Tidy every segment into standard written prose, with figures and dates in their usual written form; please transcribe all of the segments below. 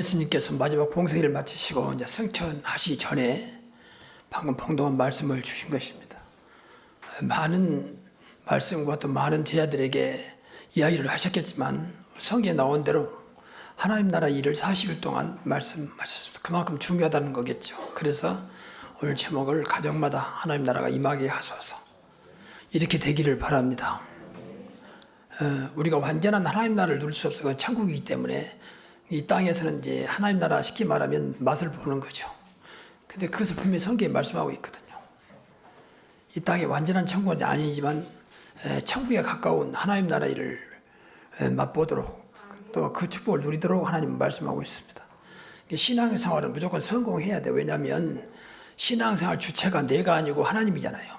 예수님께서 마지막 공생애를 마치시고 이제 승천하시기 전에 방금 봉독한 말씀을 주신 것입니다. 많은 말씀과 또 많은 제자들에게 이야기를 하셨겠지만 성경에 나온 대로 하나님 나라 일을 40일 동안 말씀하셨습니다. 그만큼 중요하다는 거겠죠. 그래서 오늘 제목을 가정마다 하나님 나라가 임하게 하소서 이렇게 되기를 바랍니다. 우리가 완전한 하나님 나라를 누릴 수 없어요. 천국이기 때문에 이 땅에서는 이제 하나님 나라 쉽게 말하면 맛을 보는 거죠. 근데 그것을 분명히 성경에 말씀하고 있거든요. 이 땅이 완전한 천국은 아니지만 천국에 가까운 하나님 나라 일을 맛보도록 또 그 축복을 누리도록 하나님은 말씀하고 있습니다. 신앙생활은 무조건 성공해야 돼요. 왜냐하면 신앙생활 주체가 내가 아니고 하나님이잖아요.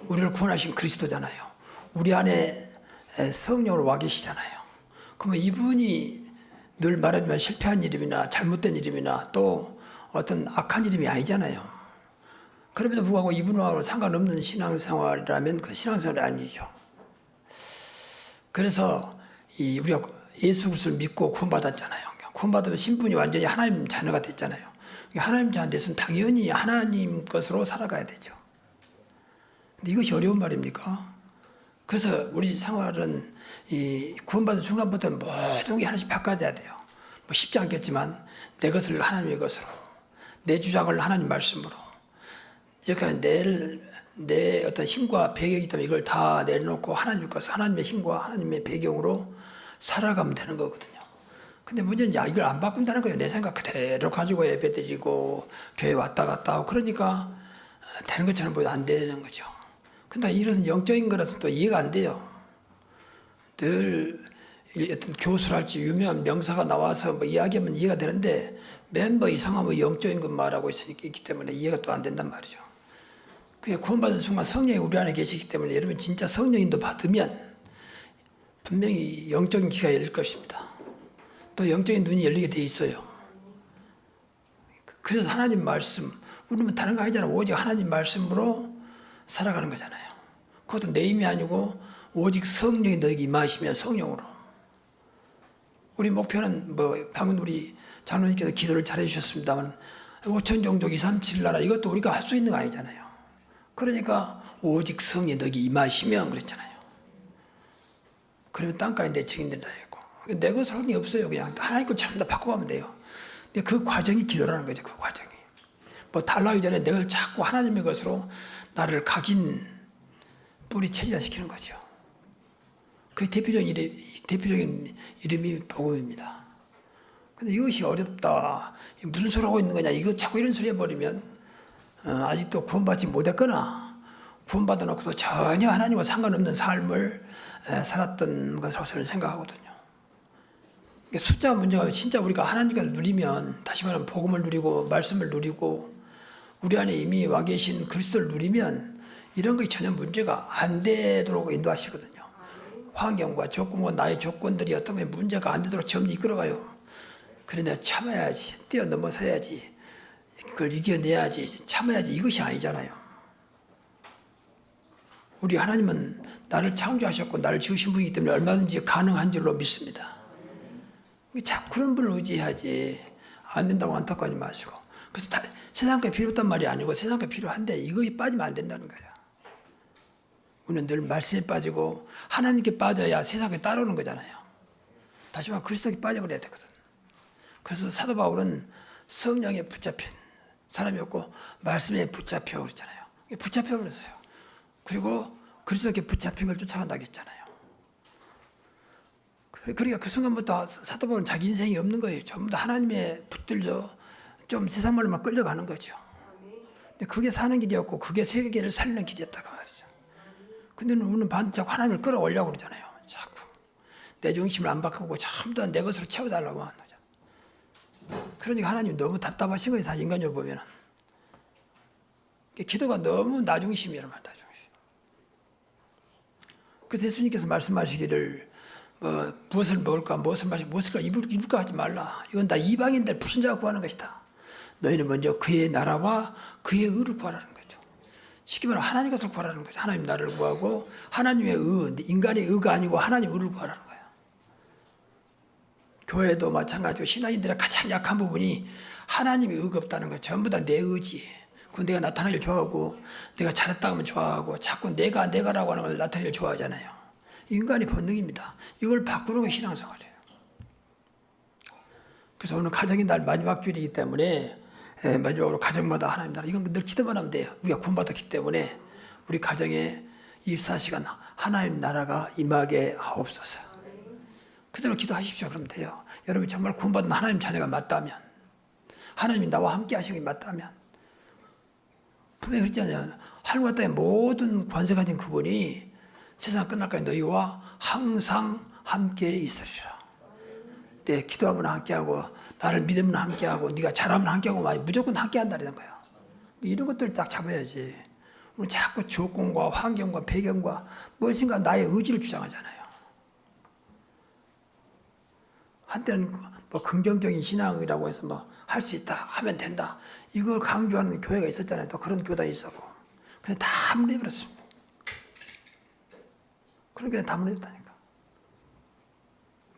우리를 구원하신 그리스도잖아요. 우리 안에 성령으로 와 계시잖아요. 그러면 이분이 늘 말하지만 실패한 이름이나 잘못된 이름이나 또 어떤 악한 이름이 아니잖아요. 그럼에도 불구하고 이분하고 상관없는 신앙생활이라면 그 신앙생활이 아니죠. 그래서 우리가 예수 그리스도를 믿고 구원받았잖아요. 구원받으면 신분이 완전히 하나님 자녀가 됐잖아요. 하나님 자녀 됐으면 당연히 하나님 것으로 살아가야 되죠. 근데 이것이 어려운 말입니까? 그래서 우리 생활은 구원받은 순간부터 모든 게 하나씩 바꿔야 돼요. 쉽지 않겠지만 내 것을 하나님의 것으로, 내 주장을 하나님 말씀으로, 이렇게 내 어떤 힘과 배경이기 때문에 이걸 다 내려놓고 하나님 것을 하나님의 힘과 하나님의 배경으로 살아가면 되는 거거든요. 근데 문제는 이걸 안 바꾼다는 거예요. 내 생각 그대로 가지고 예배 드리고 교회 왔다 갔다 하고 그러니까 되는 것처럼 보여도 안 되는 거죠. 근데 이런 영적인 거라서 또 이해가 안 돼요. 늘 어떤 교수랄지 유명한 명사가 나와서 이야기하면 이해가 되는데 멤버 이상한 영적인 것 말하고 있기 때문에 이해가 또 안 된단 말이죠. 그냥 구원받은 순간 성령이 우리 안에 계시기 때문에 여러분 진짜 성령인도 받으면 분명히 영적인 귀가 열릴 것입니다. 또 영적인 눈이 열리게 돼 있어요. 그래서 하나님 말씀, 우리는 다른 거 아니잖아요. 오직 하나님 말씀으로 살아가는 거잖아요. 그것도 내 힘이 아니고 오직 성령이 너에게 임하시면 성령으로. 우리 목표는 방금 우리 장로님께서 기도를 잘해 주셨습니다만 5천 종족 237 나라 이것도 우리가 할 수 있는 거 아니잖아요. 그러니까 오직 성령이 너에게 임하시면 그랬잖아요. 그러면 땅까지 내 책임된다 했고 내 것은 성령이 없어요. 그냥 하나님 것 전부 다 바꿔가면 돼요. 근데 그 과정이 기도라는 거죠. 그 과정이. 달라하기 전에 내가 자꾸 하나님의 것으로 나를 각인 뿌리 체질화시키는 거죠. 그 대표적인 이름이 복음입니다. 근데 이것이 어렵다. 무슨 소리 하고 있는 거냐. 이거 자꾸 이런 소리 해버리면 아직도 구원받지 못했거나 구원받아 놓고도 전혀 하나님과 상관없는 삶을 살았던 것으로 저는 생각하거든요. 숫자 문제가 진짜 우리가 하나님과 누리면 다시 말하면 복음을 누리고 말씀을 누리고 우리 안에 이미 와 계신 그리스도를 누리면 이런 것이 전혀 문제가 안 되도록 인도하시거든요. 환경과 조건과 나의 조건들이 어떤 게 문제가 안 되도록 전부 이끌어가요. 그래 내가 참아야지, 뛰어넘어서야지, 그걸 이겨내야지, 참아야지 이것이 아니잖아요. 우리 하나님은 나를 창조하셨고 나를 지으신 분이기 때문에 얼마든지 가능한 줄로 믿습니다. 자꾸 그런 분을 의지해야지 안 된다고 안타까워하지 마시고. 그래서 세상 게 필요 없단 말이 아니고 세상 게 필요한데 이것이 빠지면 안 된다는 거예요. 우리는 늘 말씀에 빠지고 하나님께 빠져야 세상에 따라오는 거잖아요. 다시 말해 그리스도께 빠져버려야 되거든. 그래서 사도 바울은 성령에 붙잡힌 사람이었고 말씀에 붙잡혀 그랬잖아요. 붙잡혀 버렸어요. 그리고 그리스도께 붙잡힌 걸 쫓아간다고 했잖아요. 그러니까 그 순간부터 사도 바울은 자기 인생이 없는 거예요. 전부 다 하나님의 붙들려 좀 세상 말로만 끌려가는 거죠. 근데 그게 사는 길이었고 그게 세계를 살리는 길이었다고 말이죠. 근데 우리는 반짝 하나님을 끌어올려고 그러잖아요. 자꾸 내 중심을 안 바꾸고 전부 다 내 것으로 채워달라고 하는 거죠. 그러니까 하나님 너무 답답하신 거예요. 사실 인간적으로 보면은. 기도가 너무 나 중심이란 말이야. 나 중심. 그래서 예수님께서 말씀하시기를 무엇을 먹을까 무엇을 마실까 무엇을 입을까 하지 말라. 이건 다 이방인들 불신자가 구하는 것이다. 너희는 먼저 그의 나라와 그의 의를 구하라는 거죠. 쉽게 말하면 하나님 것을 구하라는 거죠. 하나님 나라를 구하고 하나님의 의, 인간의 의가 아니고 하나님의 의를 구하라는 거예요. 교회도 마찬가지고 신앙인들의 가장 약한 부분이 하나님이 의가 없다는 거. 전부 다 내 의지. 그 내가 나타나길 좋아하고 내가 잘했다 하면 좋아하고 자꾸 내가라고 하는 걸 나타내길 좋아하잖아요. 인간의 본능입니다. 이걸 바꾸는 게 신앙생활이에요. 그래서 오늘 가정의 날 마지막 주일이기 때문에 마지막으로 가정마다 하나님 나라 이건 늘 기도만 하면 돼요. 우리가 구원받았기 때문에 우리 가정에 24시간 하나님 나라가 임하게 하옵소서. 그대로 기도하십시오. 그러면 돼요. 여러분이 정말 구원받은 하나님 자녀가 맞다면, 하나님이 나와 함께 하시는 게 맞다면, 분명히 그랬잖아요. 하늘과 땅의 모든 권세 가진 그분이 세상 끝날까지 너희와 항상 함께 있으리라. 내 기도하면 함께하고 나를 믿으면 함께하고 네가 잘하면 함께하고 무조건 함께한다는 거예요. 이런 것들을 딱 잡아야지. 우리 자꾸 조건과 환경과 배경과 무엇인가 나의 의지를 주장하잖아요. 한때는 뭐 긍정적인 신앙이라고 해서 뭐 할 수 있다 하면 된다 이걸 강조하는 교회가 있었잖아요. 또 그런 교단이 있었고 근데 다 무너버렸습니다. 그런 교회 다 무너졌다니까.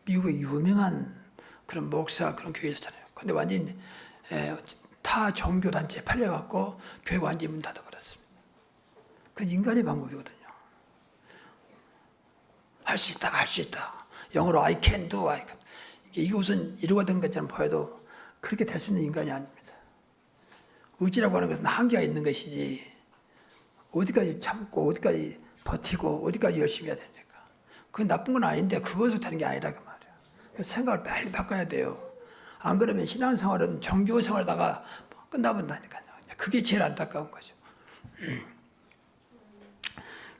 미국의 유명한 그런 목사 그런 교회 있었잖아요. 근데 완전히 타 종교단체에 팔려갖고 교회가 완전히 문 닫아버렸습니다. 그건 인간의 방법이거든요. 할 수 있다 할 수 있다. 영어로 I can do. 이것은 이루어진 것처럼 보여도 그렇게 될 수 있는 인간이 아닙니다. 의지라고 하는 것은 한계가 있는 것이지 어디까지 참고 어디까지 버티고 어디까지 열심히 해야 됩니까? 그게 나쁜 건 아닌데 그것으로 되는 게 아니라 그 말이에요. 그래서 생각을 빨리 바꿔야 돼요. 안 그러면 신앙생활은 종교생활다가 끝나본다니까요. 그게 제일 안타까운 거죠.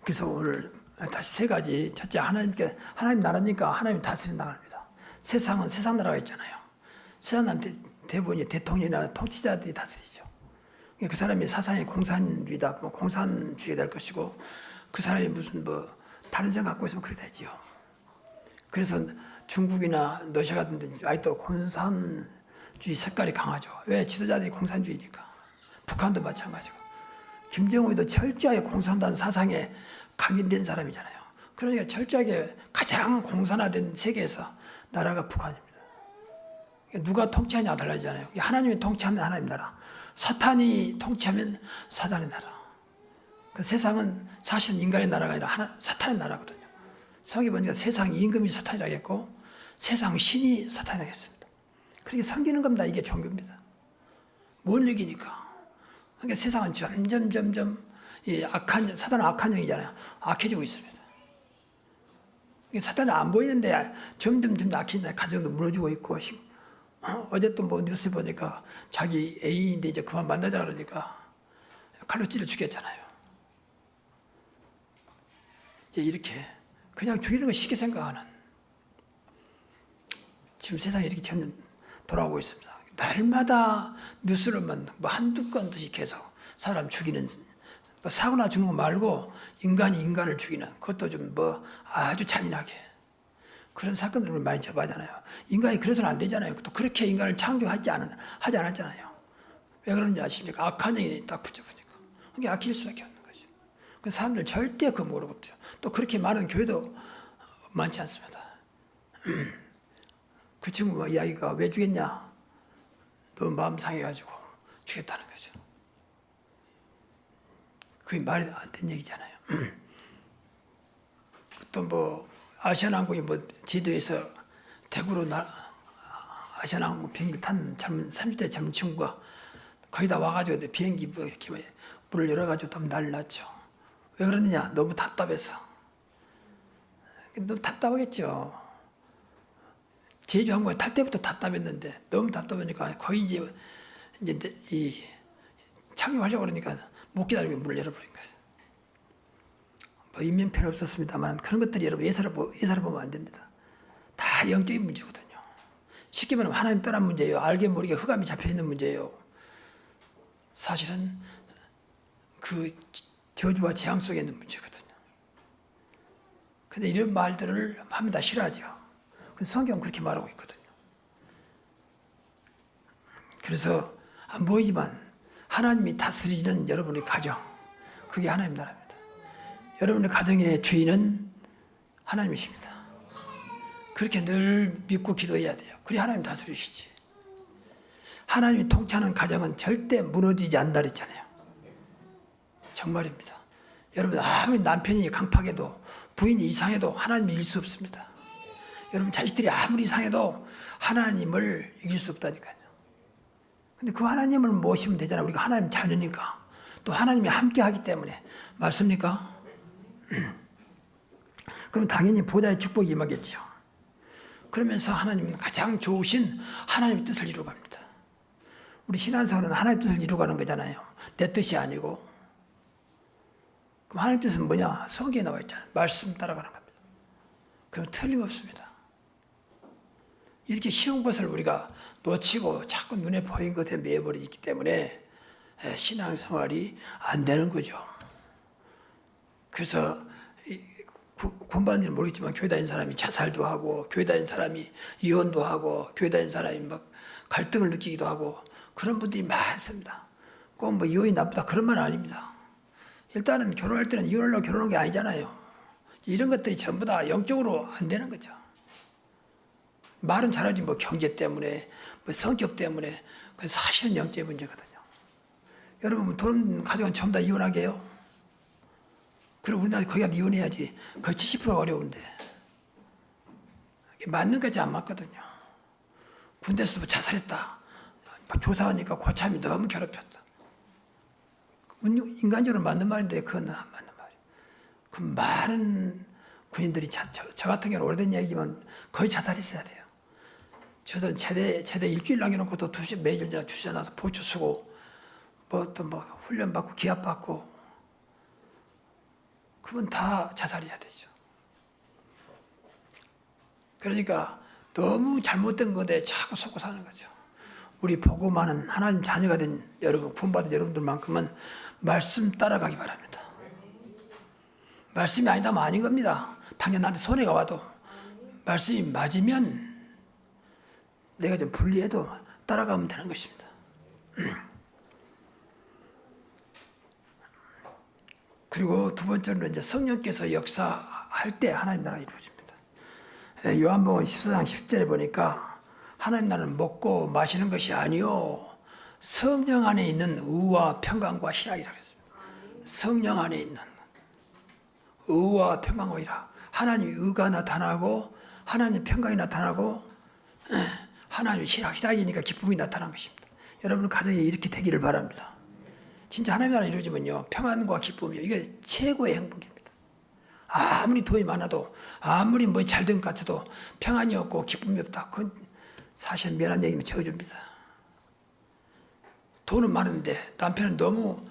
그래서 오늘 다시 세 가지. 첫째, 하나님 나라니까 하나님 다스리는 나라입니다. 세상은 세상 나라가 있잖아요. 세상한테 대부분이 대통령이나 통치자들이 다스리죠. 그 사람이 사상이 공산주의다, 공산주의가 될 것이고 그 사람이 무슨 다른 생각 갖고 있으면 그렇게 되지요. 그래서 중국이나 러시아 같은 데 아직도 공산주의 색깔이 강하죠. 왜? 지도자들이 공산주의니까. 북한도 마찬가지고. 김정은도 철저하게 공산당 사상에 각인된 사람이잖아요. 그러니까 철저하게 가장 공산화된 세계에서 나라가 북한입니다. 누가 통치하냐가 달라지잖아요. 하나님이 통치하면 하나님 나라, 사탄이 통치하면 사탄의 나라. 그 세상은 사실은 인간의 나라가 아니라 사탄의 나라거든요. 성경에 보니까 세상 임금이 사탄이라고 했고 세상 신이 사탄이라고 했습니다. 그렇게 섬기는 겁니다. 이게 종교입니다. 뭘 이기니까. 그러니까 세상은 점점 사탄은 악한 영이잖아요. 악해지고 있습니다. 사탄은 안 보이는데 점점 악해진다. 가정도 무너지고 있고. 어제 또 뉴스 보니까 자기 애인인데 이제 그만 만나자 그러니까 칼로 찔러 죽였잖아요. 이제 이렇게 그냥 죽이는 거 쉽게 생각하는 지금 세상이 이렇게 점점 돌아오고 있습니다. 날마다 뉴스로만 한두 건씩 계속 사람 죽이는 사고나 주는 거 말고 인간이 인간을 죽이는 그것도 좀 아주 잔인하게 그런 사건들을 많이 접하잖아요. 인간이 그래서는 안 되잖아요. 또 그렇게 인간을 창조하지 않았잖아요. 왜 그런지 아십니까? 악한 영이 딱 붙여보니까. 그게 악일 수밖에 없는 거죠. 그 사람들 절대 그거 모르거든요. 또 그렇게 많은 교회도 많지 않습니다. 그 친구 이야기가 왜 죽였냐? 너무 마음 상해가지고 죽였다는 거죠. 그게 말이 안 되는 얘기잖아요. 또 아시아나항공이 제주도에서 대구로 아시아나항공 비행기를 탄 30대 젊은 친구가 거의 다 와가지고 비행기 이렇게 문을 열어가지고 또 난리 났죠. 왜 그러느냐? 너무 답답해서. 너무 답답하겠죠. 제주 항공에 탈 때부터 답답했는데 너무 답답하니까 거의 이제 이 착륙하려고 그러니까 못 기다리고 문을 열어버린 거예요. 인명피해는 없었습니다만 그런 것들이 여러분 예사로 보면 안 됩니다. 다 영적인 문제거든요. 쉽게 말하면 하나님 떠난 문제예요. 알게 모르게 흑암이 잡혀있는 문제예요. 사실은 그 저주와 재앙 속에 있는 문제거든요. 근데 이런 말들을 합니다. 싫어하죠. 근데 성경은 그렇게 말하고 있거든요. 그래서 안 보이지만 하나님이 다스리는 여러분의 가정, 그게 하나님 나라입니다. 여러분의 가정의 주인은 하나님이십니다. 그렇게 늘 믿고 기도해야 돼요. 그래 하나님 다스리시지. 하나님이 통치하는 가정은 절대 무너지지 않는다 그랬잖아요. 정말입니다. 여러분 아무리 남편이 강팍해도 부인이 이상해도 하나님을 이길 수 없습니다. 여러분 자식들이 아무리 이상해도 하나님을 이길 수 없다니까요. 근데 그 하나님을 모시면 되잖아요. 우리가 하나님 자녀니까. 또 하나님이 함께 하기 때문에. 맞습니까? 그럼 당연히 보좌의 축복이 임하겠죠. 그러면서 하나님은 가장 좋으신 하나님의 뜻을 이루어갑니다. 우리 신앙생활은 하나님의 뜻을 이루어가는 거잖아요. 내 뜻이 아니고. 그럼 하나님의 뜻은 뭐냐? 성경에 나와 있잖아요. 말씀 따라가는 겁니다. 그럼 틀림없습니다. 이렇게 쉬운 것을 우리가 놓치고 자꾸 눈에 보이는 것에 매여버리기 때문에 신앙생활이 안 되는 거죠. 그래서 군반인지는 모르겠지만 교회 다니는 사람이 자살도 하고 교회 다니는 사람이 이혼도 하고 교회 다니는 사람이 막 갈등을 느끼기도 하고 그런 분들이 많습니다. 꼭 뭐 이혼이 나쁘다 그런 말은 아닙니다. 일단은 결혼할 때는 이혼하려고 결혼한 게 아니잖아요. 이런 것들이 전부 다 영적으로 안 되는 거죠. 말은 잘하지 뭐 경제 때문에 뭐 성격 때문에 그 사실은 영적인 문제거든요. 여러분 돈 가져간 전부 다 이혼하게 해요. 그럼 우리나라 거기 가서 이혼해야지. 거의 70%가 어려운데 맞는 거지 안 맞거든요. 군대에서도 자살했다. 조사하니까 고참이 너무 괴롭혔다. 인간적으로 맞는 말인데 그건 안 맞는 말이에요. 그 많은 군인들이 저 같은 경우는 오래된 얘기지만 거의 자살했어야 돼요. 저도 제대 일주일 남겨놓고 또 매일 투시에 나서 보초 쓰고 뭐 또 뭐 훈련 받고 기합 받고 그건 다 자살해야 되죠. 그러니까 너무 잘못된 건데 자꾸 속고 사는 거죠. 우리 보고 많은 하나님 자녀가 된 여러분, 구원받은 여러분들만큼은 말씀 따라가기 바랍니다. 말씀이 아니다면 아닌 겁니다. 당연 나한테 손해가 와도 말씀이 맞으면 내가 좀 불리해도 따라가면 되는 것입니다. 그리고 두 번째로 이제 성령께서 역사할 때 하나님 나라가 이루어집니다. 요한복음 14장 10절에 보니까 하나님 나라는 먹고 마시는 것이 아니요 성령 안에 있는 의와 평강과 희락이라고 했습니다. 성령 안에 있는 의와 평강과 희락. 하나님의 의가 나타나고 하나님의 평강이 나타나고 하나님의 희락이니까 기쁨이 나타난 것입니다. 여러분 가정에 이렇게 되기를 바랍니다. 진짜 하나님 나라 이루어지면요 평안과 기쁨이요 이게 최고의 행복입니다. 아무리 돈이 많아도 아무리 뭐 잘된 것 같아도 평안이 없고 기쁨이 없다. 그건 사실 미안한 얘기면 저주입니다. 돈은 많은데 남편은 너무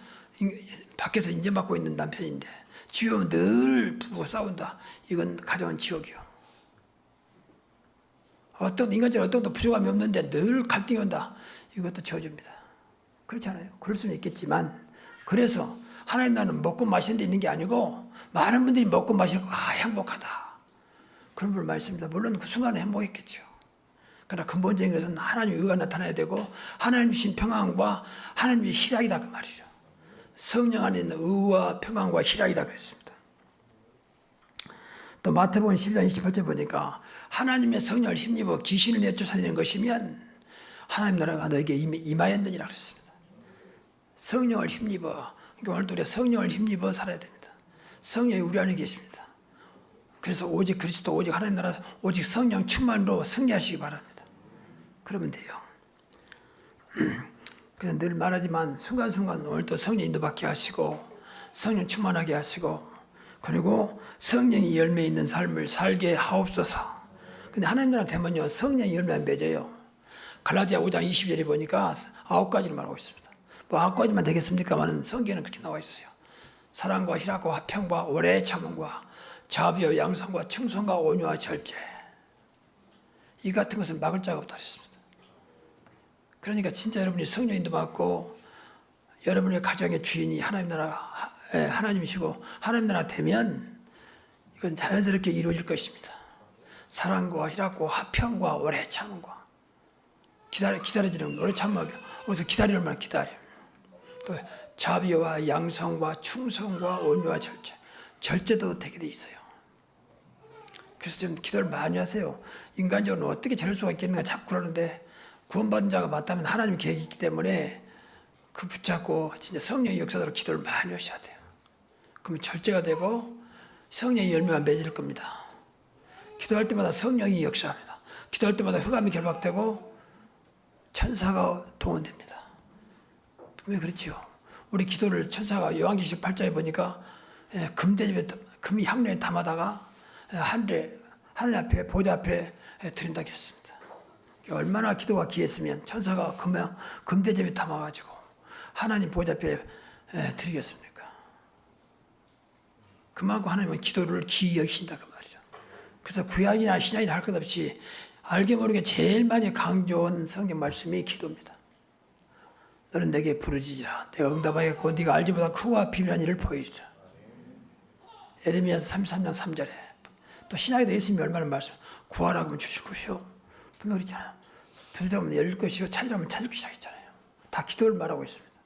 밖에서 인정받고 있는 남편인데 집에 오면 늘 부부가 싸운다. 이건 가정은 지옥이요. 인간적으로 어떤 것도 부족함이 없는데 늘 갈등이 온다. 이것도 저주입니다. 그렇잖아요. 그럴 수는 있겠지만 그래서 하나님 나라는 먹고 마시는 데 있는 게 아니고 많은 분들이 먹고 마시고 행복하다. 그런 분 많이 있습니다. 물론 그 순간에 행복했겠죠. 그러나 근본적인 것은 하나님의 의가 나타나야 되고 하나님 주신 평안과 하나님의 희락이다 그 말이죠. 성령 안에 있는 의와 평안과 희락이라고 했습니다. 또 마태복음 12장 28절 보니까 하나님의 성령을 힘입어 귀신을 내쫓아내는 것이면 하나님 나라가 너에게 임하였느니라 그랬습니다. 성령을 힘입어. 그러니까 오늘도 우리가 성령을 힘입어 살아야 됩니다. 성령이 우리 안에 계십니다. 그래서 오직 그리스도, 오직 하나님 나라, 오직 성령 충만으로 승리하시기 바랍니다. 그러면 돼요. 그래서 늘 말하지만 순간순간 오늘도 성령 인도받게 하시고 성령 충만하게 하시고 그리고 성령이 열매 있는 삶을 살게 하옵소서. 근데 하나님 나라 되면요 성령이 열매 안 맺어요. 갈라디아 5장 20절에 보니까 9가지를 말하고 있습니다. 뭐 9가지만 되겠습니까만 성경에는 그렇게 나와 있어요. 사랑과 희락과 화평과 오래 참음과 자비와 양성과 충성과 온유와 절제. 이 같은 것은 막을 자가 없다 그랬습니다. 그러니까 진짜 여러분이 성령 인도받고 여러분의 가정의 주인이 하나님 나라 하나님이시고 하나님 나라 되면 이건 자연스럽게 이루어질 것입니다. 사랑과 희락과 화평과 오래 참음과 기다려지는 오래 참음하게 어디서 기다리는 말 기다려. 또 자비와 양성과 충성과 온유와 절제. 절제도 되게 돼 있어요. 그래서 좀 기도를 많이 하세요. 인간적으로 어떻게 저럴 수가 있겠는가 자꾸 그러는데 구원받은 자가 맞다면 하나님 계획이 있기 때문에 그 붙잡고 진짜 성령의 역사대로 기도를 많이 하셔야 돼요. 그러면 절제가 되고 성령의 열매가 맺을 겁니다. 기도할 때마다 성령이 역사합니다. 기도할 때마다 흑암이 결박되고 천사가 동원됩니다. 분명히 그렇지요. 우리 기도를 천사가 요한계시록 8장에 보니까 금대접에 금 향료에 담아다가 하늘 앞에 보좌 앞에 드린다고 했습니다. 얼마나 기도가 귀했으면 천사가 금대접에 담아가지고 하나님 보좌 앞에 드리겠습니까? 그만큼 하나님은 기도를 귀히 여기신다 그 말이죠. 그래서 구약이나 신약이나 할 것 없이 알게 모르게 제일 많이 강조한 성경 말씀이 기도입니다. 너는 내게 부르짖으라. 내가 응답하겠고 네가 알지보다 크고 비밀한 일을 보이리라. 예레미야서 33장 3절에 또 신약에도 예수님이 얼마나 말씀 구하라 하면 주실 것이요. 분명히 있잖아요. 두드리면 열릴 것이요 찾으라면 찾을 것이라 했잖아요. 다 기도를 말하고 있습니다.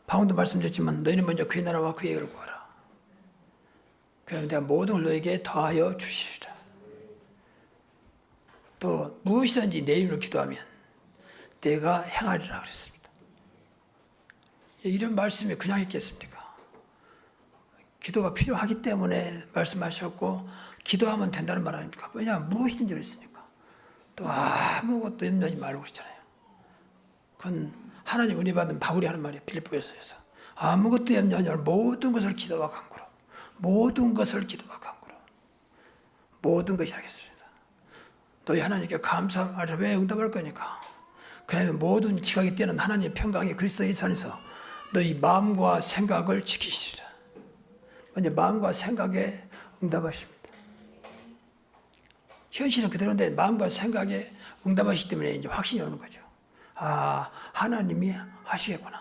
방금도 말씀드렸지만 너희는 먼저 그의 나라와 그의 의를 구하라. 그러면 내가 모든 걸 너에게 더하여 주시리라. 또 무엇이든지 내 이름으로 기도하면 내가 행하리라 그랬습니다. 이런 말씀이 그냥 있겠습니까? 기도가 필요하기 때문에 말씀하셨고 기도하면 된다는 말 아닙니까? 왜냐하면 무엇이든지 그랬으니까. 또 아무것도 염려하지 말고 그랬잖아요. 그건 하나님 은혜 받은 바울이 하는 말이에요. 빌립보에서에서 아무것도 염려하지 말고 모든 것을 기도와 간구로 모든 것을 기도와 간구로 모든 것이 하겠습니다. 너희 하나님께 감사하라. 왜 응답할 거니까. 그러면 모든 지각이 뛰는 하나님의 평강이 그리스도 예수 안에서 너희 마음과 생각을 지키시리라. 먼저 마음과 생각에 응답하십니다. 현실은 그대로인데 마음과 생각에 응답하시기 때문에 이제 확신이 오는 거죠. 아, 하나님이 하시겠구나.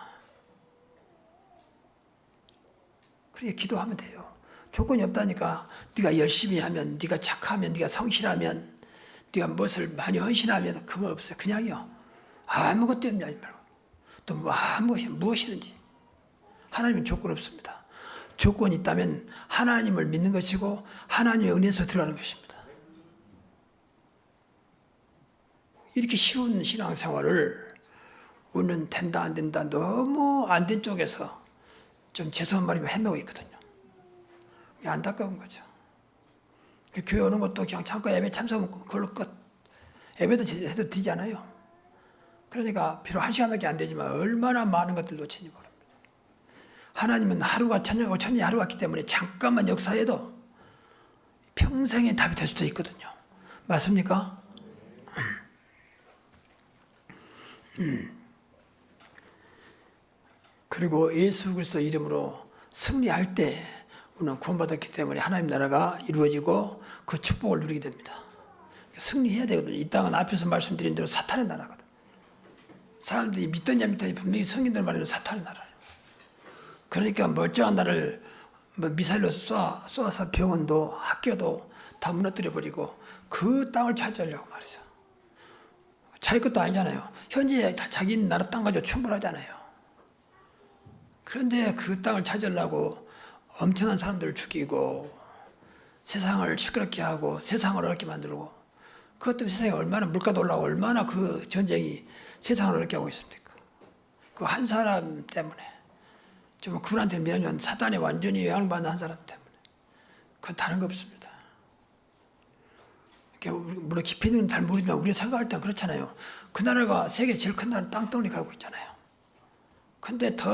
그렇게 기도하면 돼요. 조건이 없다니까. 네가 열심히 하면, 네가 착하면, 네가 성실하면, 네가 무엇을 많이 헌신하면 그거 없어요. 그냥요. 아무것도 염려하지 말고. 또 무엇이든지. 하나님은 조건 없습니다. 조건이 있다면 하나님을 믿는 것이고 하나님의 은혜에서 들어가는 것입니다. 이렇게 쉬운 신앙생활을 우리는 된다 안 된다 너무 안 된 쪽에서 좀 죄송한 말이면 헤매고 있거든요. 안타까운 거죠. 교회 오는 것도 그냥 잠깐 예배 참석하면 그걸로 끝. 예배도 해도 되지 않아요. 그러니까 비록 1시간밖에 안 되지만 얼마나 많은 것들 놓치는지 모릅니다. 하나님은 하루가 천년이고 천년이 하루 같기 때문에 잠깐만 역사해도 평생의 답이 될 수도 있거든요. 맞습니까? 그리고 예수 그리스도 이름으로 승리할 때 우리는 구원받았기 때문에 하나님 나라가 이루어지고 그 축복을 누리게 됩니다. 승리해야 되거든요. 이 땅은 앞에서 말씀드린 대로 사탄의 나라거든. 사람들이 믿든지 안 믿든지 분명히 성인들 말하는 사탄의 나라예요. 그러니까 멀쩡한 나라를 미사일로 쏘아서 병원도 학교도 다 무너뜨려 버리고 그 땅을 차지하려고 말이죠. 자기 것도 아니잖아요. 현재 다 자기 나라 땅 가지고 충분하잖아요. 그런데 그 땅을 차지하려고 엄청난 사람들을 죽이고 세상을 시끄럽게 하고 세상을 어렵게 만들고 그것 때문에 세상에 얼마나 물가도 올라가고 얼마나 그 전쟁이 세상을 어렵게 하고 있습니까? 그 한 사람 때문에 좀 그분한테 미안하면 사단에 완전히 영향을 받는 한 사람 때문에 그건 다른 거 없습니다. 물론 깊이는 잘 모르지만 우리가 생각할 땐 그렇잖아요. 그 나라가 세계 제일 큰 나라 땅덩어리 가고 있잖아요. 근데 더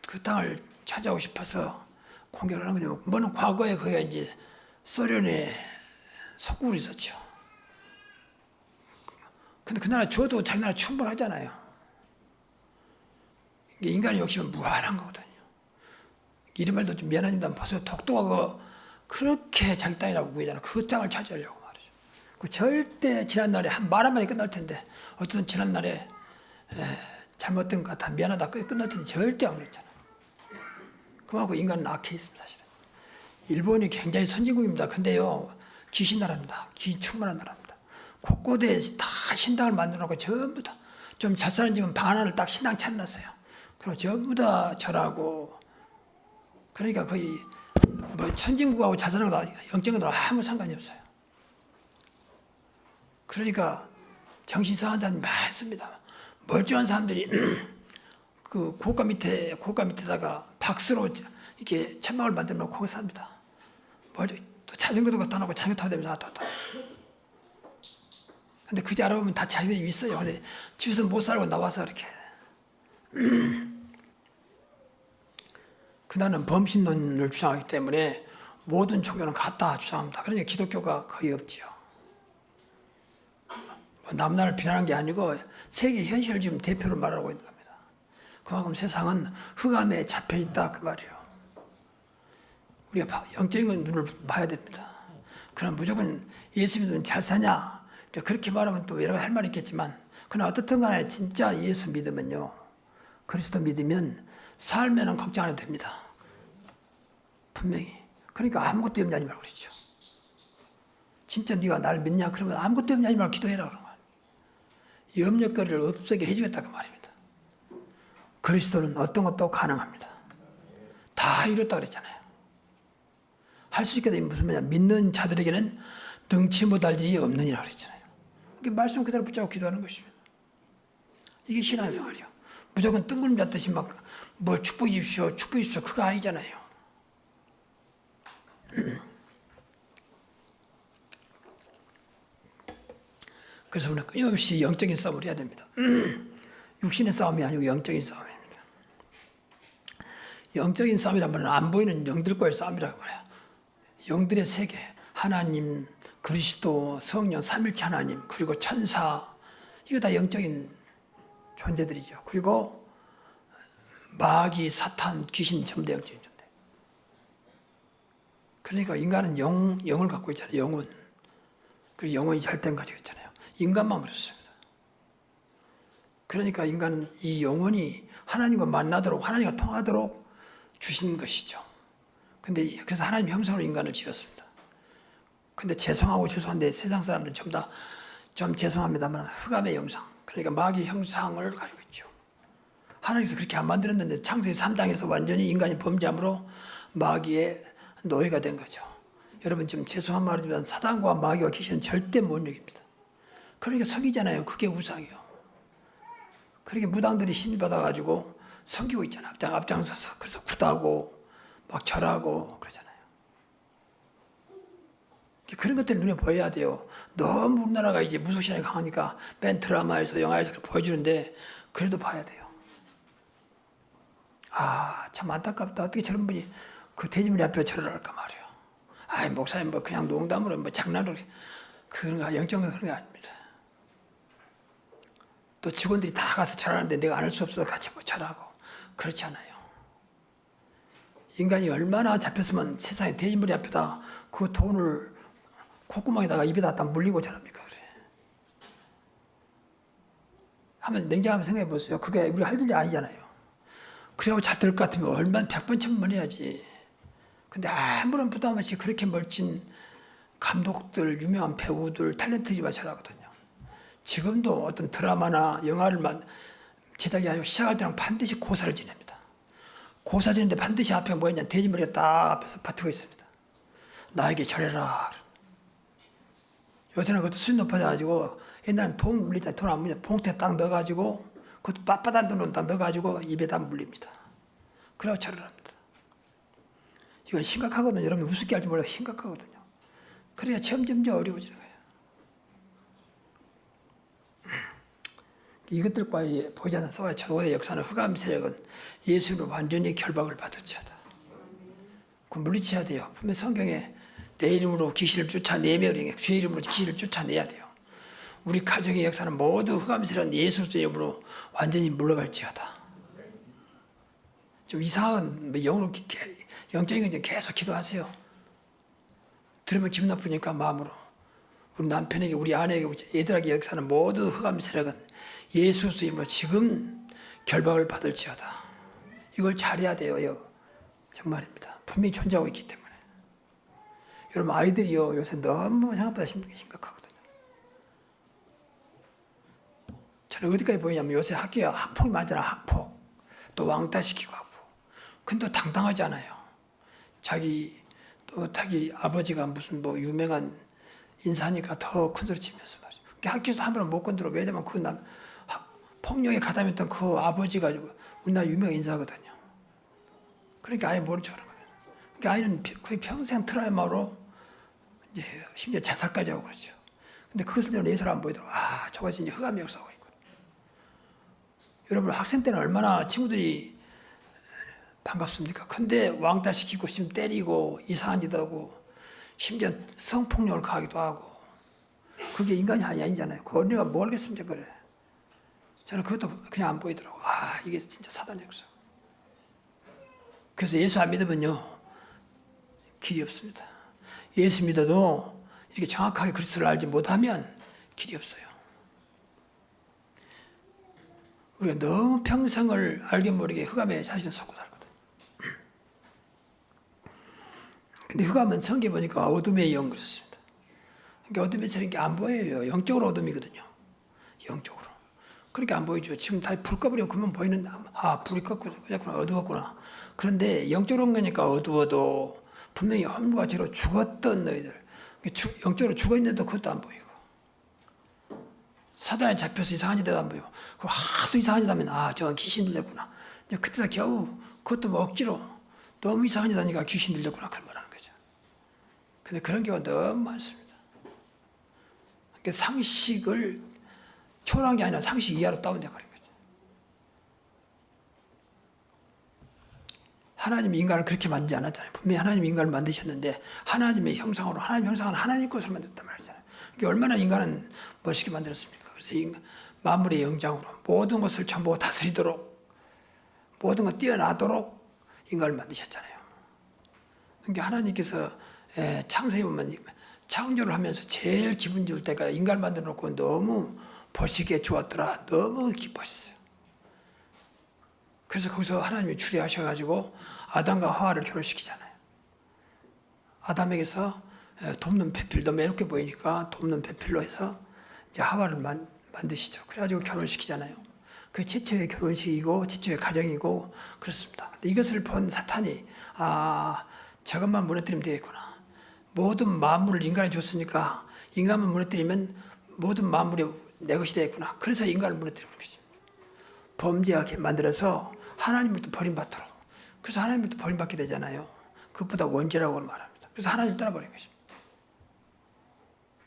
그 땅을 차지하고 싶어서 공격을 하는 거죠. 뭐는 과거에 그게 이제 소련의 속국으로 있었죠. 근데 그 나라 줘도 자기 나라 충분하잖아요. 이게 인간의 욕심은 무한한 거거든요. 이런 말도 좀 미안합니다. 보세요. 독도가 그렇게 자기 땅이라고 보이잖아요. 그 땅을 차지하려고 말이죠. 그 절대 지난날에 한 말 한마디 끝날 텐데 어떤 지난날에 잘못된 것 같아 미안하다 끝날 텐데 절대 안 그랬잖아요. 그만큼 인간은 악해 있습니다. 사실은. 일본이 굉장히 선진국입니다. 근데요 귀신 나라입니다. 귀 충만한 나라입니다. 곳곳에 다 신당을 만들어놓고 전부 다 좀 잘 사는 집은 방 하나를 딱 신당 차려놨어요. 그리고 전부 다 절하고 그러니까 거의 뭐 선진국하고 자선하고 영적인 것하고 아무 상관이 없어요. 그러니까 정신 이상한 사람이 많습니다. 멀쩡한 사람들이 그 고가 밑에다가 박스로 이렇게 천막을 만들어 놓고 거기 삽니다. 또 자전거도 갖다 놓고 자전거 타고 다니면서 놔뒀다. 근데 그게 알아보면 다 자기들이 있어요. 근데 집에서 못 살고 나와서 이렇게. 그날은 범신론을 주장하기 때문에 모든 종교는 같다 주장합니다. 그러니까 기독교가 거의 없지요. 뭐 남나라를 비난한 게 아니고 세계 현실을 지금 대표로 말하고 있는 겁니다. 그만큼 세상은 흑암에 잡혀 있다 그 말이에요. 우리가 영적인 눈을 봐야 됩니다. 그럼 무조건 예수 믿으면 잘 사냐? 그렇게 말하면 또 여러 가지 할 말이 있겠지만, 그러나 어떻든 간에 진짜 예수 믿으면요, 그리스도 믿으면 삶에는 걱정 안 해도 됩니다. 분명히. 그러니까 아무것도 없냐니 말고 그러죠. 진짜 네가 나를 믿냐? 그러면 아무것도 없냐니 말고 기도해라 그런 거예요. 염려거리를 없애게 해주겠다 그 말입니다. 그리스도는 어떤 것도 가능합니다. 다 이뤘다 그랬잖아요. 할 수 있게 되면 무슨 말이냐? 믿는 자들에게는 능치 못할 일이 없느니라 그랬잖아요. 이게 말씀 그대로 붙잡고 기도하는 것입니다. 이게 신앙생활이요. 무조건 뜬구름 잡듯이 막 뭘 축복해 주십시오, 축복해 주십시오. 그거 아니잖아요. 그래서 우리는 끊임없이 영적인 싸움을 해야 됩니다. 육신의 싸움이 아니고 영적인 싸움입니다. 영적인 싸움이란 말은 안 보이는 영들과의 싸움이라고 말해요. 영들의 세계, 하나님, 그리스도, 성령, 삼일체 하나님, 그리고 천사, 이거 다 영적인 존재들이죠. 그리고 마귀, 사탄, 귀신 전부 다 영적인 존재. 그러니까 인간은 영을 갖고 있잖아요. 영혼. 그리고 영혼이 절대는 가지고 있잖아요. 인간만 그렇습니다. 그러니까 인간은 이 영혼이 하나님과 만나도록, 하나님과 통하도록 주신 것이죠. 근데 그래서 하나님 형상으로 인간을 지었습니다. 근데 죄송한데 세상 사람들은 전부 다 좀 죄송합니다만 흑암의 형상, 그러니까 마귀 형상을 가지고 있죠. 하나님께서 그렇게 안 만들었는데 창세기 3장에서 완전히 인간이 범죄함으로 마귀의 노예가 된 거죠. 여러분 좀 죄송한 말이지만 사단과 마귀와 귀신은 절대 못 이깁니다. 그러니까 석이잖아요. 그게 우상이요. 그렇게 무당들이 신이 받아가지고 섬기고 있잖아요. 앞장서서. 그래서 구다고 막 절하고 그러잖아요. 그런 것들 눈에 보여야 돼요. 너무 우리나라가 이제 무속신앙이 강하니까 맨 드라마에서 영화에서 보여주는데 그래도 봐야 돼요. 아, 참 안타깝다. 어떻게 저런 분이 그 돼지머리 앞에 절을 할까 말이에요. 아이, 목사님 뭐 그냥 농담으로 뭐 장난으로 그런 거 영적인 그런 게 아닙니다. 또 직원들이 다 가서 절하는데 내가 안 할 수 없어 같이 뭐 절하고 그렇지 않아요. 인간이 얼마나 잡혔으면 세상에 돼지머리 앞에다 그 돈을 콧구멍에다가 입에다 딱 물리고 절합니까? 그래. 한번 냉정하게 생각해 보세요. 그게 우리가 할 일이 아니잖아요. 그래야 잘 될 것 같으면 얼마나 100번 1000번 해야지. 근데 아무런 부담 없이 그렇게 멋진 감독들, 유명한 배우들, 탤런트들이 절하거든요. 지금도 어떤 드라마나 영화를 제작이 아니고 시작할 때는 반드시 고사를 지냅니다. 고사 지는데 반드시 앞에 뭐 있냐, 돼지머리가 딱 앞에서 버티고 있습니다. 나에게 절해라. 요새는 그것도 수준 높아져가지고 옛날엔 돈 물리자, 돈 안 물리자, 봉투에 딱 넣어가지고 그것도 빳빳한 돈으로 딱 넣어가지고 입에다 물립니다. 그래야 절을 합니다. 이건 심각하거든요. 여러분 우습게 할지 몰라도 심각하거든요. 그래야 점점점 어려워지는 거예요. 이것들과의 보이지 않는 싸움의 최고의 역사는 흑암 세력은 예수로 완전히 결박을 받을지어다. 그 물리쳐야 돼요. 분명 성경에 내 이름으로 귀신을 쫓아내며 주의 이름으로 귀신을 쫓아내야 돼요. 우리 가정의 역사는 모두 흑암 세력은 예수 이름으로 완전히 물러갈지어다. 좀 이상한 영으로 영적인 건 계속 기도하세요. 들으면 기분 나쁘니까 마음으로. 우리 남편에게, 우리 아내에게, 우리 애들에게 역사는 모두 흑암 세력은 예수 이름으로 지금 결박을 받을지어다. 이걸 잘해야 돼요. 정말입니다. 분명히 존재하고 있기 때문에. 여러분 아이들이요 요새 너무 생각보다 심각하거든요. 저는 어디까지 보이냐면 요새 학교에 학폭이 많잖아. 학폭. 또 왕따시키고 하고. 근데 당당하지 않아요. 자기 또 자기 아버지가 무슨 뭐 유명한 인사니까 더 큰 소리 치면서 말이죠. 학교에서 함부로 못 건드려. 왜냐면 그 폭력에 가담했던 그 아버지가 우리나라 유명 인사거든요. 그러니까 아예 모른 척 하는 거예요. 그러니까 아이는 거의 평생 트라우마로 이제 심지어 자살까지 하고 그러죠. 근데 그것을 예서를 안 보이더라고. 아, 저것이 이제 흑암의 역사고 있고. 여러분 학생 때는 얼마나 친구들이 반갑습니까? 근데 왕따 시키고 지금 때리고 이상한 짓 하고 심지어 성폭력을 가하기도 하고 그게 인간이 아니잖아요. 그 언니가 뭘 하겠습니까? 그래. 저는 그것도 그냥 안 보이더라고. 아, 이게 진짜 사단의 역사. 그래서 예수 안 믿으면요 길이 없습니다. 예수 믿어도 이렇게 정확하게 그리스도를 알지 못하면 길이 없어요. 우리가 너무 평생을 알게 모르게 흑암에 자신을 속고 살거든. 근데 흑암은 성경에 보니까 어둠의 영 그렇습니다. 그러니까 어둠에 서는 게 안 보여요. 영적으로 어둠이거든요. 영적으로. 그러니까 안 보이죠. 지금 다 불 꺼버리면 그러면 보이는, 아, 불이 껐구나, 어두웠구나. 그런데 영적으로 온 거니까 어두워도 분명히 험과 죄로 죽었던 너희들. 영적으로 죽어있는데도 그것도 안 보이고. 사단에 잡혀서 이상한 짓도 안 보여. 하도 이상한 짓 하면, 아, 저건 귀신 들렸구나. 그때다 겨우 그것도 뭐 억지로 너무 이상한 짓 하니까 귀신 들렸구나. 그런 말 하는 거죠. 근데 그런 경우가 너무 많습니다. 그러니까 상식을 초월한 게 아니라 상식 이하로 다운돼 버린 거죠. 하나님이 인간을 그렇게 만들지 않았잖아요. 분명히 하나님이 인간을 만드셨는데 하나님의 형상으로, 하나님 형상은 하나님 것으로 만들었단 말이잖아요. 그러니까 얼마나 인간은 멋있게 만들었습니까? 그래서 만물의 영장으로 모든 것을 전부 다스리도록 모든 것 뛰어나도록 인간을 만드셨잖아요. 그러니까 하나님께서 창세기 보면 창조를 하면서 제일 기분 좋을 때가 인간을 만들어 놓고 너무 보시기에 좋았더라. 너무 기뻤어요. 그래서 거기서 하나님이 추리하셔가지고 아담과 하와를 결혼시키잖아요. 아담에게서 돕는 배필, 너무 외롭게 보이니까 돕는 배필로 해서 이제 하와를 만드시죠. 그래가지고 결혼시키잖아요. 그 최초의 결혼식이고 최초의 가정이고 그렇습니다. 근데 이것을 본 사탄이 아, 저것만 무너뜨리면 되겠구나. 모든 만물을 인간이 줬으니까 인간만 무너뜨리면 모든 만물이 내 것이 되겠구나. 그래서 인간을 무너뜨리는 것입니다. 범죄하게 만들어서 하나님부터 버림받도록. 그래서 하나님부터 버림받게 되잖아요. 그것보다 원죄라고 말합니다. 그래서 하나님을 떠나버린 것입니다.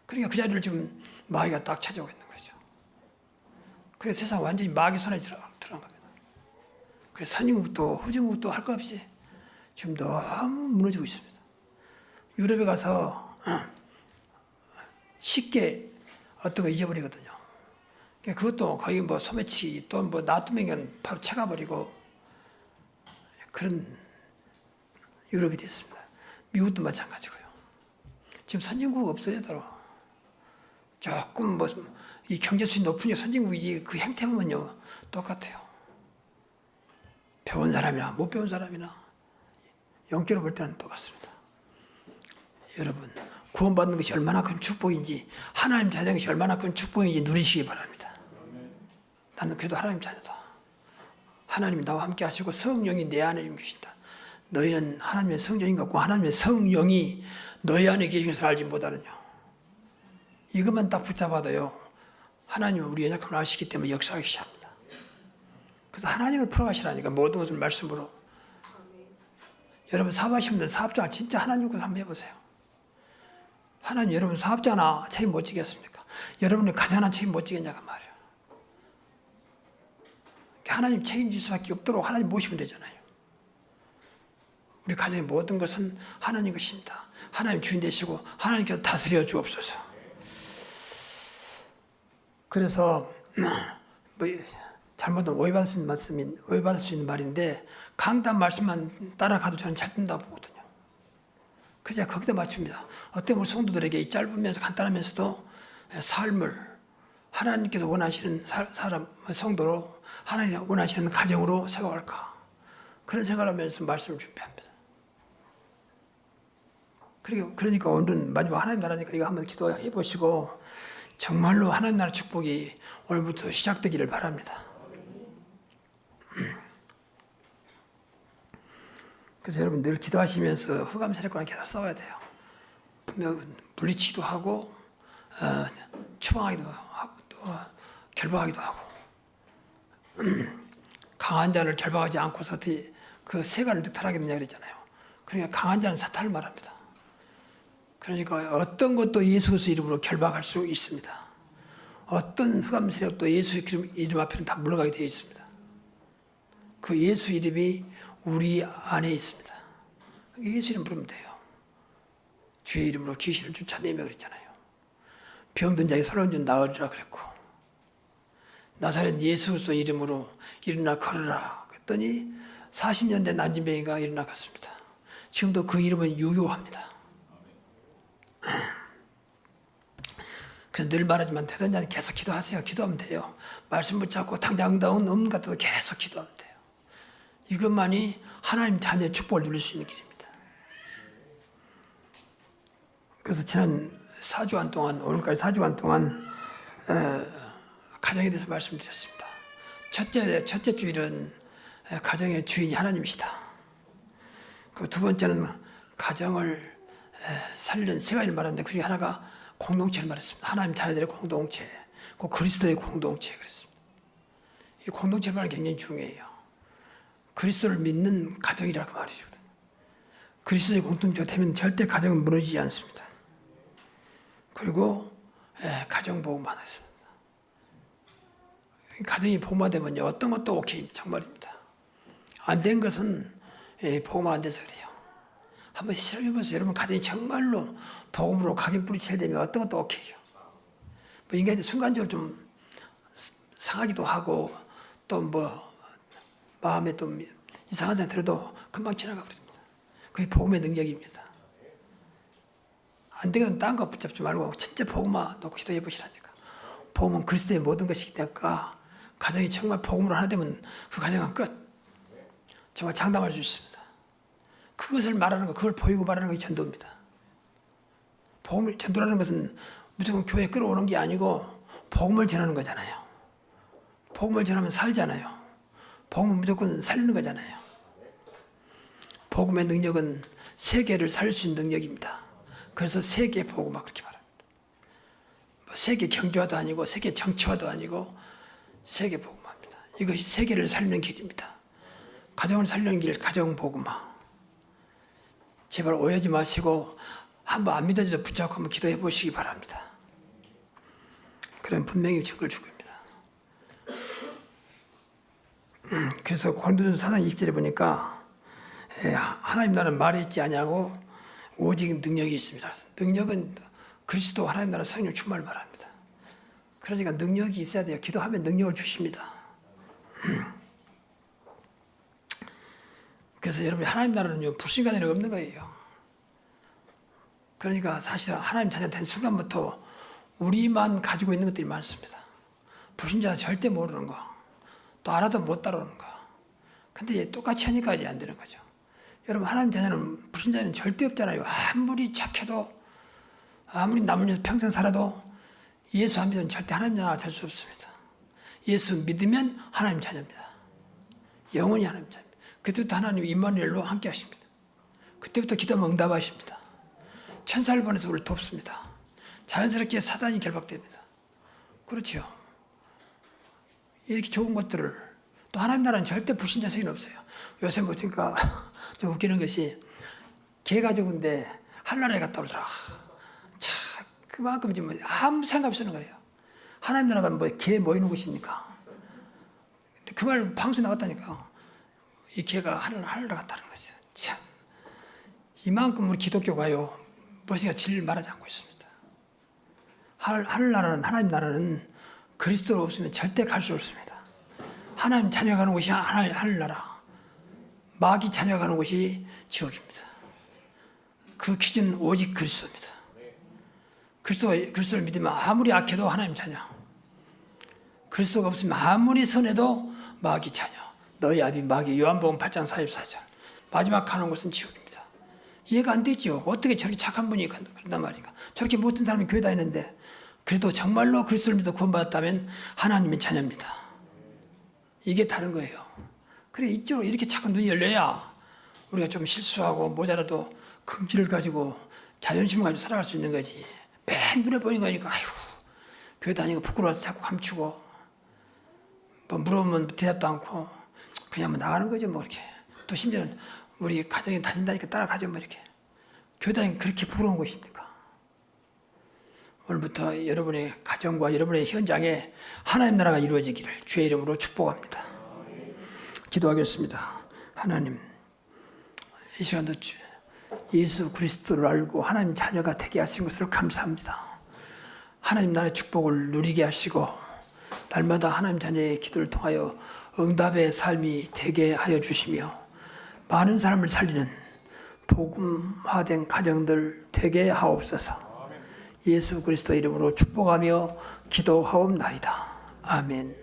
그러니까 그 자리를 지금 마귀가 딱 차지하고 있는 거죠. 그래서 세상 완전히 마귀 손에 들어간 겁니다. 그래서 선진국도 후진국도 할 것 없이 지금 너무 무너지고 있습니다. 유럽에 가서 쉽게 어떤 거 잊어버리거든요. 그것도 거의 뭐 소매치기 또 뭐 놔두면 바로 쳐가버리고 그런 유럽이 됐습니다. 미국도 마찬가지고요. 지금 선진국 없어지더라고. 조금 뭐 이 경제 수준이 높으니 선진국이지 그 행태 보면요 똑같아요. 배운 사람이나 못 배운 사람이나 영적으로 볼 때는 똑같습니다. 여러분 구원받는 것이 얼마나 큰 축복인지 하나님 자녀된 것이 얼마나 큰 축복인지 누리시기 바랍니다. 나는 그래도 하나님 자녀다. 하나님이 나와 함께 하시고 성령이 내 안에 계신다. 너희는 하나님의 성령인 것 같고 하나님의 성령이 너희 안에 계신 것을 알지 못하느냐. 이것만 딱 붙잡아도요. 하나님은 우리 연약함을 아시기 때문에 역사하기 시작합니다. 그래서 하나님을 풀어가시라니까 모든 것을 말씀으로. 여러분 사업하시는 분들 사업장 진짜 하나님 것 한번 해보세요. 하나님 여러분 사업자 하나 책임 못 지겠습니까? 여러분의 가정 하나 책임 못 지겠냐고 말이에요. 하나님 책임질 수밖에 없도록 하나님 모시면 되잖아요. 우리 가정의 모든 것은 하나님 것입니다. 하나님 주인 되시고 하나님께서 다스려 주옵소서. 그래서 뭐 잘못은 오해받을 수 있는 말인데 강단 말씀만 따라가도 저는 잘 된다고 보거든요. 그래서 거기다 맞춥니다. 어떤 우리 성도들에게 이 짧으면서 간단하면서도 삶을 하나님께서 원하시는 사람 성도로 하나님께서 원하시는 가정으로 세워갈까 그런 생각을 하면서 말씀을 준비합니다. 그러니까 오늘은 마지막 하나님 나라니까 이거 한번 기도해 보시고 정말로 하나님 나라 축복이 오늘부터 시작되기를 바랍니다. 그래서 여러분 늘 기도하시면서 흑암 세력과는 계속 싸워야 돼요. 물리치기도 하고 추방하기도 하고 또 결박하기도 하고 강한 자를 결박하지 않고서 어떻게 그 세간을 늑탈하겠느냐 그랬잖아요. 그러니까 강한 자는 사탄을 말합니다. 그러니까 어떤 것도 예수 그리스도 이름으로 결박할 수 있습니다. 어떤 흑암 세력도 예수 이름 앞에는 다 물러가게 되어 있습니다. 그 예수 이름이 우리 안에 있습니다. 예수 이름 부르면 돼요. 주의 이름으로 귀신을 쫓아내며 그랬잖아요. 병든 자에게 소리 좀 나으리라 그랬고, 나사렛 예수 그리스도 이름으로 일어나 걸으라 그랬더니 40년 된 난진병이가 일어나 갔습니다. 지금도 그 이름은 유효합니다. 그래서 늘 말하지만 되던 자는 계속 기도하세요. 기도하면 돼요. 말씀 붙잡고 당장 응답은 없는 것 같아도 계속 기도하면 돼요. 이것만이 하나님 자녀의 축복을 누릴 수 있는 길입니다. 그래서 지난 4주간 동안, 오늘까지 4주간 동안 가정에 대해서 말씀드렸습니다. 첫째 주일은 가정의 주인이 하나님이시다. 그 두 번째는 가정을 살리는 세 가지를 말하는데 그 중에 하나가 공동체를 말했습니다. 하나님 자녀들의 공동체, 그 그리스도의 공동체 그랬습니다. 이 공동체 말은 굉장히 중요해요. 그리스도를 믿는 가정이라고 말이죠. 그리스도의 공동체가 되면 절대 가정은 무너지지 않습니다. 그리고 가정 복음만 했습니다. 가정이 복음화되면요 어떤 것도 오케이 정말입니다. 안 된 것은 복음화 안 돼서 그래요. 한번 실험해보세요. 여러분 가정이 정말로 복음으로 각인 뿌리쳐야 되면 어떤 것도 오케이요. 뭐 인간이 순간적으로 좀 상하기도 하고 또 뭐 마음에 좀 이상한 생각 들어도 금방 지나가 버립니다. 그게 복음의 능력입니다. 안 되거든 딴 거 붙잡지 말고 진짜 복음화 놓고 기도해 보시라니까. 복음은 그리스도의 모든 것이기 때문에 가정이 정말 복음으로 하나 되면 그 가정은 끝. 정말 장담할 수 있습니다. 그것을 말하는 거, 그걸 보이고 말하는 것이 전도입니다. 복음을 전도라는 것은 무조건 교회에 끌어오는 게 아니고 복음을 전하는 거잖아요. 복음을 전하면 살잖아요. 복음은 무조건 살리는 거잖아요. 복음의 능력은 세계를 살릴 수 있는 능력입니다. 그래서 세계 복음화 그렇게 말합니다. 뭐 세계 경제화도 아니고 세계 정치화도 아니고 세계 복음화입니다. 이것이 세계를 살리는 길입니다. 가정을 살리는 길, 가정 복음화. 제발 오해하지 마시고 한번 안 믿어져서 붙잡고 한번 기도해 보시기 바랍니다. 그럼 분명히 증거를 줄 겁니다. 그래서 고린도전서 4장 20절에 보니까 하나님 나라는 말에 있지 아니하고 오직 능력이 있습니다. 능력은 그리스도 하나님 나라 성령 충만을 말합니다. 그러니까 능력이 있어야 돼요. 기도하면 능력을 주십니다. 그래서 여러분 하나님 나라는요 불신자들이 없는 거예요. 그러니까 사실 하나님 자녀 된 순간부터 우리만 가지고 있는 것들이 많습니다. 불신자 절대 모르는 거, 또 알아도 못 따르는 거. 근데 똑같이 하니까 이제 안 되는 거죠. 여러분 하나님 자녀는 불신자는 절대 없잖아요. 아무리 착해도 아무리 남은 평생 살아도 예수 안 믿으면 절대 하나님 자녀가 될 수 없습니다. 예수 믿으면 하나님 자녀입니다. 영원히 하나님 자녀입니다. 그때부터 하나님 임마누엘로 함께 하십니다. 그때부터 기도하면 응답하십니다. 천사를 보내서 우리를 돕습니다. 자연스럽게 사단이 결박됩니다. 그렇죠. 이렇게 좋은 것들을 또 하나님 나라는 절대 불신자 세계는 없어요. 요새 보니까 좀 웃기는 것이 개 가족인데 하늘나라에 갔다 오더라. 참 그만큼 지금 아무 생각 없이 쓰는 거예요. 하나님 나라가 뭐 개 모이는 곳입니까? 근데 그 말 방송 나왔다니까. 이 개가 하늘나라 갔다는 거죠. 참 이만큼 우리 기독교가요 무엇인가 진리를 말하지 않고 있습니다. 하늘나라는 하나님 나라는 그리스도로 없으면 절대 갈 수 없습니다. 하나님 자녀가는 곳이 하늘나라, 마귀 자녀가는 곳이 지옥입니다. 그 기준은 오직 그리스도입니다. 그리스도를 믿으면 아무리 악해도 하나님 자녀, 그리스도가 없으면 아무리 선해도 마귀 자녀. 너희 아비 마귀. 요한복음 8장 44절. 마지막 가는 곳은 지옥입니다. 이해가 안 되죠. 어떻게 저렇게 착한 분이 그런단 말인가. 저렇게 못된 사람이 교회 다니는데 그래도 정말로 그리스도를 믿어 구원받았다면 하나님의 자녀입니다. 이게 다른 거예요. 그래 이쪽으로 이렇게 착한 눈이 열려야 우리가 좀 실수하고 모자라도 긍지를 가지고 자존심을 가지고 살아갈 수 있는 거지. 맨 눈에 보이는 거니까 아이고 교회 다니고 부끄러워서 자꾸 감추고 뭐 물어보면 대답도 않고 그냥 뭐 나가는 거죠 뭐 이렇게. 또 심지어는 우리 가정에 다닌다니까 따라가죠 뭐 이렇게. 교회 다니는 그렇게 부러운 것입니까? 오늘부터 여러분의 가정과 여러분의 현장에 하나님 나라가 이루어지기를 주의 이름으로 축복합니다. 기도하겠습니다. 하나님, 이 시간도 예수 그리스도를 알고 하나님 자녀가 되게 하신 것을 감사합니다. 하나님 나라의 축복을 누리게 하시고 날마다 하나님 자녀의 기도를 통하여 응답의 삶이 되게 하여 주시며 많은 사람을 살리는 복음화된 가정들 되게 하옵소서. 예수 그리스도 이름으로 축복하며 기도하옵나이다. 아멘.